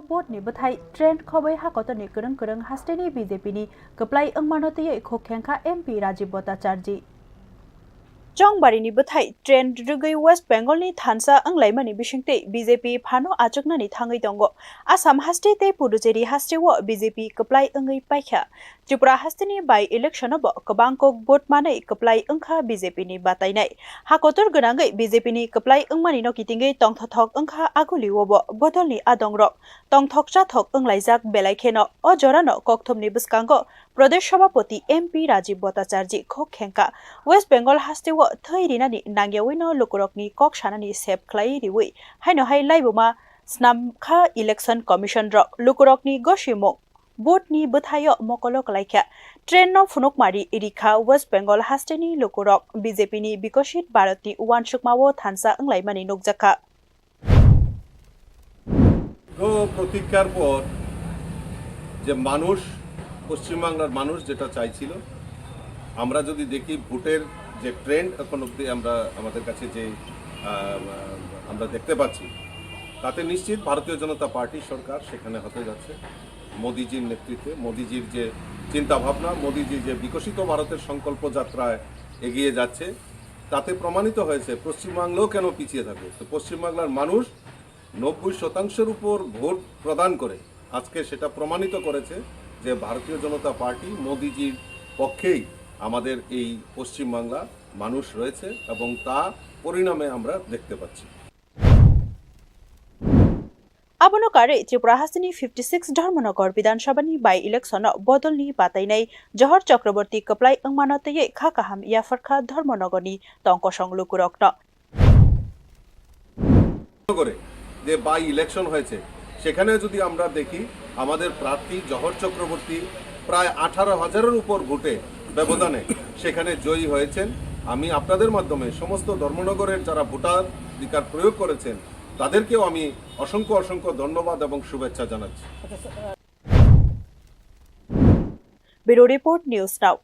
Boat नि बथाई trend खबै हाकत नि करंग करंग हास्टेनि बीजेपी नि कप्लाई अंगमानोतयै खोखेंखा एमपी राजीव भट्टाचार्य चौंबारिनि बथाई ट्रेंड रुगै वेस्ट बेंगलनि थानसा अंगलाइमानि बिसिंते बीजेपी फानो आचकनानि थाङै दंग आसाम हास्टे ते पुडुचेरी हास्टेव बीजेपी कप्लाई अंगै पाइखा त्रिपुरा हास्टेनि बाय इलेक्शनब कबांको बोट मानै कप्लाई अंखा बीजेपी नि बातायनाय हाकतर गोनाङै बीजेपी नि कप्लाई अंगमानि नकितिङै तंथथक अंखा आगुलिवब बदलनि आदंरक तंथक जाथक अंगलाइजाक बेलाइखेन अजरान कक्थमनि बसकांग प्रदेश सभापति एमपी राजीव भट्टाचार्य खोखेंखा वेस्ट बेंगल हास्टेव थैरिनानि नांगियावैनो लुकुरकनि कक सानानि सेब ख्लाइ रिवै हाइनहाय लाइबुमा स्नामखा इलेक्शन कमिशन रक लुकुरकनि गसिमो बोटनि बथायो मकलो कलाइखा ट्रेन न फुनुकमारि इरिखा वेस्ट बेंगल हास्टेनि लुकुरक बीजेपी नि विकसित भारतनि उवानसुकमावो थानसा अंलाइमानि नुकजाखा প্রতীক্ষার পর যে মানুষ পশ্চিমবাংলার মানুষ যেটা চাইছিল আমরা যদি দেখি ভোটের যে ট্রেন্ড এখন অবধি আমরা আমাদের কাছে যে আমরা দেখতে পাচ্ছি তাতে নিশ্চিত ভারতীয় জনতা পার্টি সরকার সেখানে হতে যাচ্ছে মোদিজির নেতৃত্বে মোদিজির যে চিন্তাভাবনা মোদিজির যে বিকশিত ভারতের সংকল্প যাত্রায় এগিয়ে যাচ্ছে তাতে প্রমাণিত হয়েছে পশ্চিমবাংলাও কেন পিছিয়ে থাকবে তো পশ্চিমবাংলার মানুষ 90% উপর ভোট প্রদান করে আজকে সেটা প্রমাণিত করেছে যে ভারতীয় জনতা পার্টি মোদিজির পক্ষেই আমাদের এই পশ্চিমবাংলা মানুষ রয়েছে এবং তা পরিণামে আমরা দেখতে পাচ্ছি आबनकारे त्रिपुरा हास्टेनि 56 धर्मनगर विधानसभानि बाय इलेक्शन बदलनि बातायनाय जहर चक्रवर्ती कप्लाई अंगमानतयै खाकाहाम याफरखा धर्मनगरनि तंकसं लुकुरकन করে যে বাই ইলেকশন হয়েছে সেখানে যদি আমরা দেখি আমাদের প্রার্থী জহর চক্রবর্তী প্রায় 18,000-এর উপর ভোটে ব্যবধানে সেখানে জয়ী হয়েছেন আমি আপনাদের মাধ্যমে সমস্ত ধর্মনগরের যারা ভোটাধিকার প্রয়োগ করেছেন তাদেরকেও আমি অসংখ্য অসংখ্য ধন্যবাদ এবং শুভেচ্ছা জানাচ্ছি ব্যুরো রিপোর্ট নিউজ নাও।